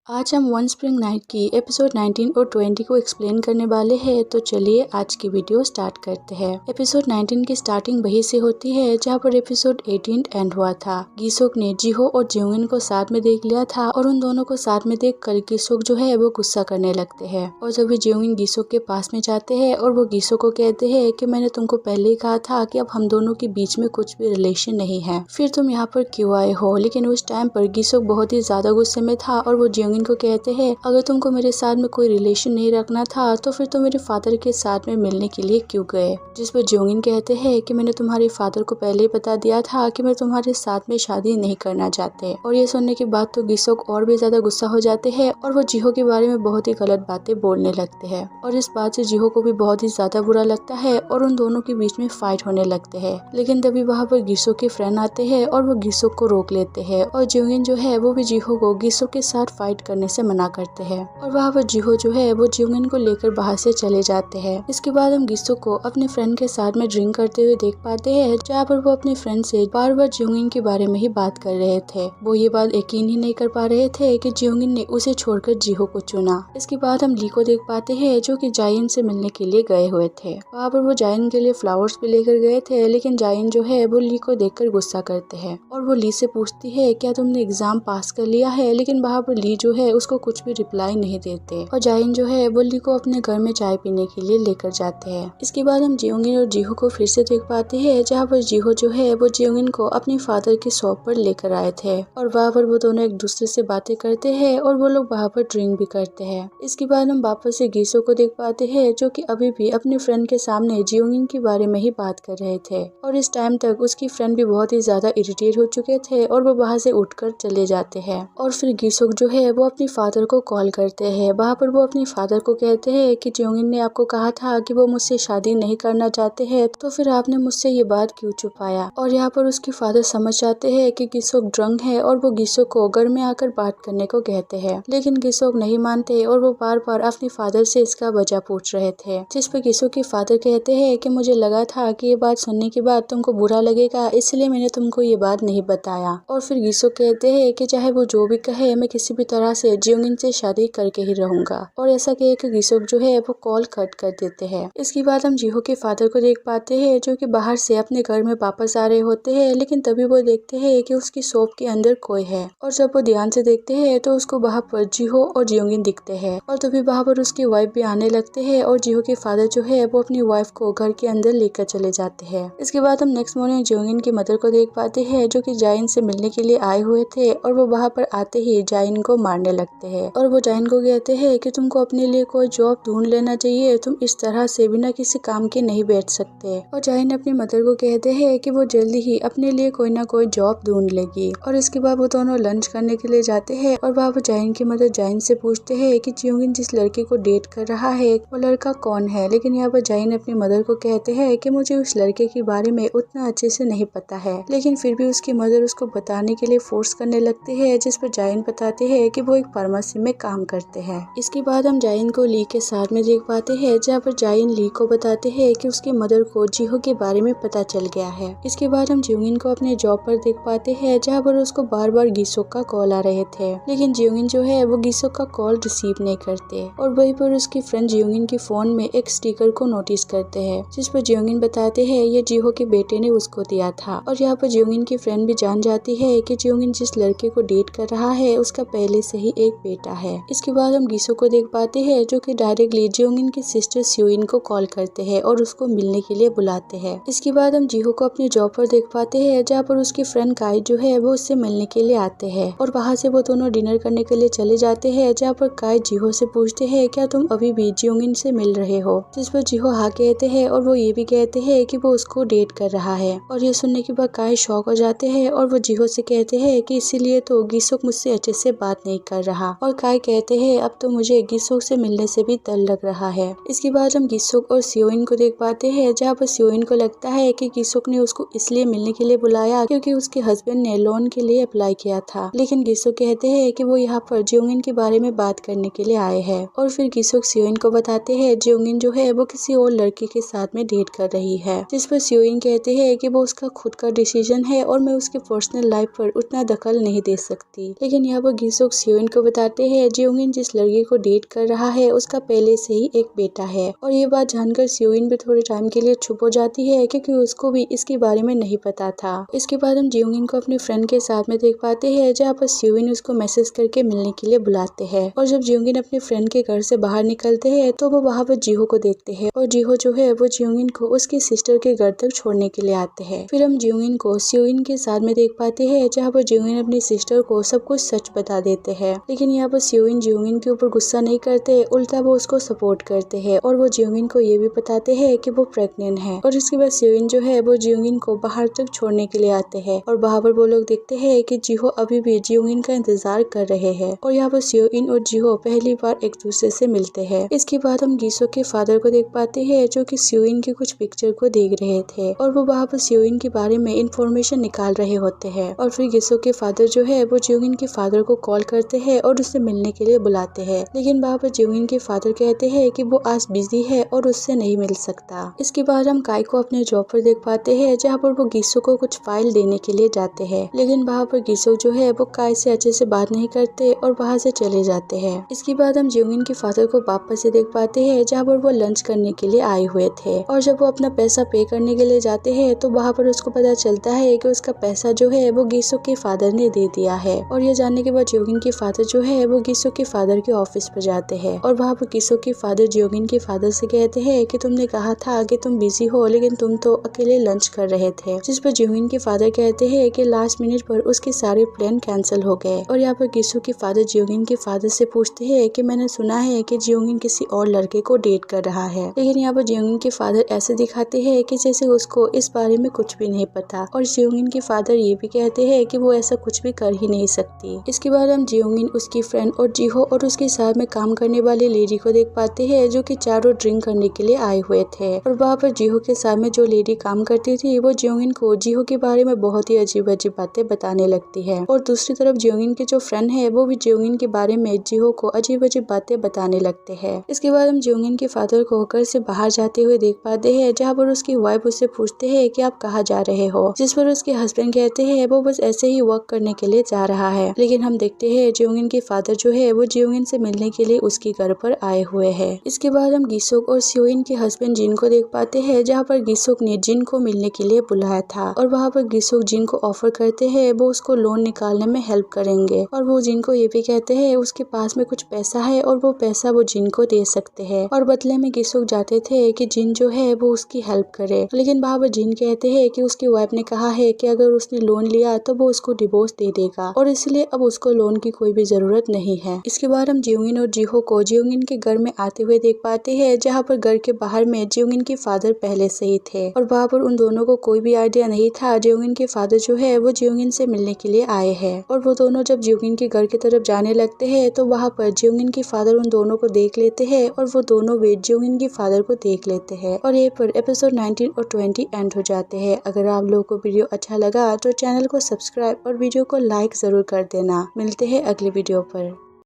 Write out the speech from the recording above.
आज हम one spring night की एपिसोड 19 और 20 को एक्सप्लेन करने वाले हैं। तो चलिए आज की वीडियो स्टार्ट करते हैं। एपिसोड 19 की स्टार्टिंग वहीं से होती है जहां पर एपिसोड 18 एंड हुआ था। गीसोक ने जीहो और जियोंगिन को साथ में देख लिया था और उन दोनों को साथ में देख कर गीसोक जो है वो गुस्सा करने लगते हैं। और जब भी जियोंगिन गीसोक के पास में जाते हैं और वो गीसोक को कहते हैं कि मैंने तुमको पहले ही कहा था कि अब हम दोनों के बीच में कुछ भी रिलेशन नहीं है, फिर तुम यहाँ पर क्यों आए हो। लेकिन उस टाइम पर गीसोक बहुत ही ज्यादा गुस्से में था और वो जियोंगिन को कहते हैं अगर तुमको मेरे साथ में कोई रिलेशन नहीं रखना था तो फिर तुम मेरे फादर के साथ में मिलने के लिए क्यों गए। जिस पर जियोंगिन कहते हैं कि मैंने तुम्हारे फादर को पहले ही बता दिया था कि मैं तुम्हारे साथ में शादी नहीं करना चाहते। और ये सुनने के बाद तो गीसोक और भी ज्यादा गुस्सा हो जाते हैं और वो जीहो के बारे में बहुत ही गलत बातें बोलने लगते हैं। और इस बात से जीहो को भी बहुत ही ज्यादा बुरा लगता है और उन दोनों के बीच में फाइट होने लगते हैं। लेकिन तभी वहाँ पर गीसोक के फ्रेंड आते हैं और वो गीसोक को रोक लेते हैं और जियोंगिन जो है वो भी जीहो को गीसोक के साथ फाइट करने से मना करते हैं। और वहाँ पर जीहो जो है वो जियोंगिन को लेकर बाहर से चले जाते हैं। इसके बाद हम गीसोक को अपने फ्रेंड के साथ में ड्रिंक करते हुए देख पाते हैं जहाँ पर वो अपने फ्रेंड से बार बार जियोंगिन के बारे में ही बात कर रहे थे। वो ये बात यकीन ही नहीं कर पा रहे थे कि जियोंगिन ने उसे छोड़कर जीहो को चुना। इसके बाद हम ली को देख पाते हैं जो कि जायन से मिलने के लिए गए हुए थे। वहाँ पर वो जायन के लिए फ्लावर्स भी लेकर गए थे, लेकिन जायन जो है वो ली को देखकर गुस्सा करते हैं और वो ली से पूछती है क्या तुमने एग्जाम पास कर लिया है। लेकिन वहाँ पर ली जो है उसको कुछ भी रिप्लाई नहीं देते और जायन जो है वो ली को अपने घर में चाय पीने के लिए लेकर जाते हैं। इसके बाद हम जियोंगिन और जीहो को फिर से देख पाते हैं जहाँ पर जीहो जो है वो जियोंगिन को अपने फादर के शॉप पर लेकर आए थे और वहाँ पर वो दोनों एक दूसरे से बातें करते हैं और वो लोग वहाँ पर ड्रिंक भी करते हैं। इसके बाद हम वापस से गीसो को देख पाते हैं जो कि अभी भी अपने फ्रेंड के सामने जियोंगिन के बारे में ही बात कर रहे थे और इस टाइम तक उसकी फ्रेंड भी बहुत ही ज्यादा इरिटेट हो चुके थे और वो वहाँ से उठकर चले जाते हैं। और फिर गीसोक जो है वो अपने फादर को कॉल करते हैं। वहाँ पर वो अपने फादर को कहते हैं कि जियोंगिन ने आपको कहा था कि वो मुझसे शादी नहीं करना चाहते हैं, तो फिर आपने मुझसे ये बात क्यों छुपाया। और यहाँ पर उसके फादर समझ जाते हैं कि गीसोक ड्रंक है और वो गीसोक को घर में आकर बात करने को कहते हैं। लेकिन गीसोक नहीं मानते और वो बार बार अपने फादर से इसका वजह पूछ रहे थे। जिस पर गीसोक के फादर कहते हैं कि मुझे लगा था कि ये बात सुनने के बाद तुमको बुरा लगेगा, इसलिए मैंने तुमको ये बात नहीं बताया। और फिर गीसोक कहते हैं कि चाहे वो जो भी कहे मैं किसी भी तरह से जियोंगिन से शादी करके ही रहूंगा। और ऐसा कह के गीसोक जो है वो कॉल कट कर देते हैं। इसके बाद हम जीहो के फादर को देख पाते हैं जो कि बाहर से अपने घर में वापस आ रहे होते हैं। लेकिन तभी वो देखते हैं कि उसकी शॉप के अंदर कोई है और जब वो ध्यान से देखते हैं तो उसको वहाँ पर जीहो और जियोंगिन दिखते हैं। और तभी वहाँ पर उसकी वाइफ भी आने लगते हैं और जीहो के फादर जो है वो अपनी वाइफ को घर के अंदर लेकर चले जाते हैं। इसके बाद हम नेक्स्ट मॉर्निंग जियोंगिन की मदर को देख पाते हैं जो कि जायन से मिलने के लिए आए हुए थे और वो वहाँ पर आते ही जायन को मारने लगते हैं। और वो जायन को कहते हैं कि तुमको अपने लिए कोई जॉब ढूंढ लेना चाहिए, तुम इस तरह से बिना किसी काम के नहीं बैठ सकते। और जायन अपनी मदर को कहते हैं कि वो जल्दी ही अपने लिए कोई ना कोई जॉब ढूंढ लेगी। और इसके बाद वो दोनों लंच करने के लिए जाते हैं और वहाँ वो जायन की मदर जायन से पूछते हैं कि जियोंगिन जिस लड़के को डेट कर रहा है वो लड़का कौन है। लेकिन यहाँ पर जायन अपनी मदर को कहते हैं कि मुझे उस लड़के के बारे में उतना अच्छे से नहीं पता है। लेकिन फिर भी उसकी मदर उसको बताने के लिए फोर्स करने लगते हैं, जिस पर जायन बताते हैं कि वो एक फार्मेसी में काम करते हैं। इसके बाद हम जायन को ली के साथ में देख पाते हैं जहाँ पर जायन ली को बताते हैं कि उसके मदर को जीहो के बारे में पता चल गया है। इसके बाद हम जियोंगिन को अपने जॉब पर देख पाते हैं जहाँ पर उसको बार बार गीसोक का कॉल आ रहे थे। लेकिन जियोंगिन जो है वो गीसोक का कॉल रिसीव नहीं करते और वहीं पर उसकी फ्रेंड जियोंगिन के फोन में एक स्टिकर को नोटिस करते हैं, जिस पर जियोंगिन बताते हैं ये जीहो के बेटे ने उसको दिया था। और यहाँ पर जियोंगिन की फ्रेंड भी जान जाती है कि जियोंगिन जिस लड़के को डेट कर रहा है उसका पहले से ही एक बेटा है। इसके बाद हम गीसो को देख पाते हैं जो कि डायरेक्टली जियोंगिन की सिस्टर सियोइन को कॉल करते हैं और उसको मिलने के लिए बुलाते हैं। इसके बाद हम जीहो को अपने जॉब पर देख पाते हैं जहाँ पर उसकी फ्रेंड काई जो है वो उससे मिलने के लिए आते हैं और वहाँ से वो दोनों डिनर करने के लिए चले जाते हैं। जहाँ पर काई जीहो से पूछते हैं क्या तुम अभी भी जियोंगिन से मिल रहे हो, जिस पर जीहो हाँ कहते हैं और वो ये भी कहते हैं कि वो उसको डेट कर रहा है। और ये सुनने के बाद काई शॉक हो जाते हैं और वो जीहो से कहते हैं कि इसीलिए तो गीसोक मुझसे अच्छे से बात नहीं कर रहा। और काई कहते हैं अब तो मुझे गीसोक से मिलने से भी डर लग रहा है। इसके बाद हम गीसोक और सियोइन को देख पाते हैं जहाँ पर सियोइन को लगता है कि गीसोक ने उसको इसलिए मिलने के लिए बुलाया क्योंकि उसके हस्बैंड ने लोन के लिए अप्लाई किया था। लेकिन गीसोक कहते हैं कि वो यहाँ पर जियोंगिन के बारे में बात करने के लिए आए हैं। और फिर गीसोक सियोइन को बताते हैं जियोंगिन जो है वो किसी और लड़की के साथ में डेट कर रही है, जिस पर सियोइन कहते हैं कि वो उसका खुद का डिसीजन है और मैं उसके पर्सनल लाइफ पर उतना दखल नहीं दे सकती। लेकिन यहाँ पर गीसोक सियोइन को बताते हैं जियोंगिन जिस लड़की को डेट कर रहा है उसका पहले से ही एक बेटा है। और ये बात जानकर सियोइन भी थोड़े टाइम के लिए चुप हो जाती है क्योंकि उसको भी इसके बारे में नहीं पता था। इसके बाद हम जियोंगिन को अपने फ्रेंड के साथ में देख पाते हैं जहाँ पर सियोइन उसको मैसेज करके मिलने के लिए बुलाते हैं। और जब जियोंगिन अपने फ्रेंड के घर से बाहर निकलते हैं तो वो वहाँ पर जीहो को देखते हैं और जीहो जो है वो जियोंगिन को उसकी सिस्टर के घर तक छोड़ने के लिए आते हैं। फिर हम जियोंगिन को सियोइन के साथ में देख पाते हैं जहाँ पर जियोंगिन अपनी सिस्टर को सब कुछ सच बता देते हैं। लेकिन यहाँ पर सियोइन जियोंगिन के ऊपर गुस्सा नहीं करते, उल्टा वो उसको सपोर्ट करते हैं और वो जियोंगिन को ये भी बताते हैं कि वो प्रेग्नेंट है। और इसके बाद सियोइन जो है वो जियोंगिन को बाहर तक छोड़ने के लिए आते हैं और वहाँ पर वो लोग देखते हैं कि जीहो अभी भी जियोंगिन का इंतजार कर रहे हैं। और यहाँ पर सियोइन और जीहो पहली बार एक दूसरे से मिलते हैं। इसके बाद हम गिसो के फादर को देख पाते हैं जो कि सियोइन की कुछ पिक्चर को देख रहे थे और वो वहाँ पर सियोइन के बारे में इंफॉर्मेशन निकाल रहे होते हैं। और फिर गिसो के फादर जो है वो जियोंगिन के फादर को कॉल करते हैं और उससे मिलने के लिए बुलाते हैं। लेकिन वहाँ पर जियोंगिन के फादर कहते हैं कि वो आज बिजी है और उससे नहीं मिल सकता। इसके बाद हम काई को अपने जॉब पर देख पाते हैं जहाँ पर वो गिसो को कुछ फाइल देने के लिए जाते हैं। लेकिन वहाँ पर गिसो जो है वो काई से अच्छे से बात नहीं करते और वहाँ से चले जाते हैं। इसके बाद हम जियोंगिन के फादर को वापस से देख पाते हैं जहाँ पर वो लंच करने के लिए आए हुए थे। और जब वो अपना पैसा पे करने के लिए जाते हैं तो वहाँ पर उसको पता चलता है कि उसका पैसा जो है वो गिसो के फादर ने दे दिया है। और ये जानने के बाद जियोंगिन के फादर जो है वो गिसो के फादर के ऑफिस पर जाते हैं और वहाँ पर गिसो के फादर जियोंगिन के फादर से कहते हैं कि तुमने कहा था कि तुम बिजी हो लेकिन तुम तो अकेले लंच कर रहे थे। जिस पर जियोंगिन के फादर कहते हैं कि लास्ट मिनट पर उसके सारे प्लान कैंसिल हो गए। और यहाँ पर गिसो के फादर जियोंगिन के फादर से पूछते हैं कि मैंने सुना है कि जियोंगिन किसी और लड़के को डेट कर रहा है। लेकिन यहाँ पर जियोंगिन के फादर ऐसे दिखाते हैं कि जैसे उसको इस बारे में कुछ भी नहीं पता। और जियोंगिन के फादर ये भी कहते हैं कि वो ऐसा कुछ भी कर ही नहीं सकती। इसके बाद हम जियोंगिन, उसकी फ्रेंड और जीहो और उसके साथ में काम करने वाली लेडी को देख पाते हैं जो कि चारों ड्रिंक करने के लिए आए हुए थे। और वहाँ पर जीहो के साथ में जो लेडी काम करती थी वो जियोंगिन को जीहो के बारे में बहुत ही अजीब अजीब बातें बताने लगती है। और दूसरी तरफ जियोंगिन के जो फ्रेंड है वो भी जियोंगिन के बारे में जीहो को अजीब अजीब बातें बताने लगते हैं। इसके बाद हम जियोंगिन के फादर को घर से बाहर जाते हुए देख पाते हैं जहाँ पर उसकी वाइफ उससे पूछते हैं कि आप कहाँ जा रहे हो। जिस पर उसके हस्बैंड कहते हैं वो बस ऐसे ही वर्क करने के लिए जा रहा है। लेकिन हम देखते हैं जियोंगिन के फादर जो है वो जियोंगिन से मिलने के लिए उसके घर पर आए हुए हैं। इसके बाद हम गिसोक और सियोइन के हस्बैंड जिन को देख पाते हैं जहाँ पर गिसोक ने जिन को मिलने के लिए बुलाया था। और वहाँ पर गिसोक जिन को ऑफर करते हैं वो उसको लोन निकालने में हेल्प करेंगे। और वो जिन को ये भी कहते हैं उसके पास में कुछ पैसा है और वो पैसा वो जिन को दे सकते हैं। और बदले में गिसोक जाते थे कि जिन जो है वो उसकी हेल्प करे। लेकिन वहाँ पर जिन कहते हैं कि उसकी वाइफ ने कहा है कि अगर उसने लोन लिया तो वो उसको डिवोर्स दे देगा और इसलिए अब उसको लोन की कोई भी जरूरत नहीं है। इसके बाद हम जियोंगिन और जीहो को जियोंगिन के घर में आते हुए देख पाते हैं जहाँ पर घर के बाहर में जियोंगिन के फादर पहले से ही थे। और वहाँ पर उन दोनों को कोई भी आइडिया नहीं था जियोंगिन के फादर जो है वो जियोंगिन से मिलने के लिए आए हैं। और वो दोनों जब जियोंगिन के घर की तरफ जाने लगते हैं तो वहाँ पर जियोंगिन के फादर उन दोनों को देख लेते हैं और वो दोनों भी जियोंगिन के फादर को देख लेते हैं। और यहीं पर एपिसोड 19 और 20 एंड हो जाते हैं। अगर आप लोगों को वीडियो अच्छा लगा तो चैनल को सब्सक्राइब और वीडियो को लाइक जरूर कर देना। मिलते हैं अगले वीडियो पर।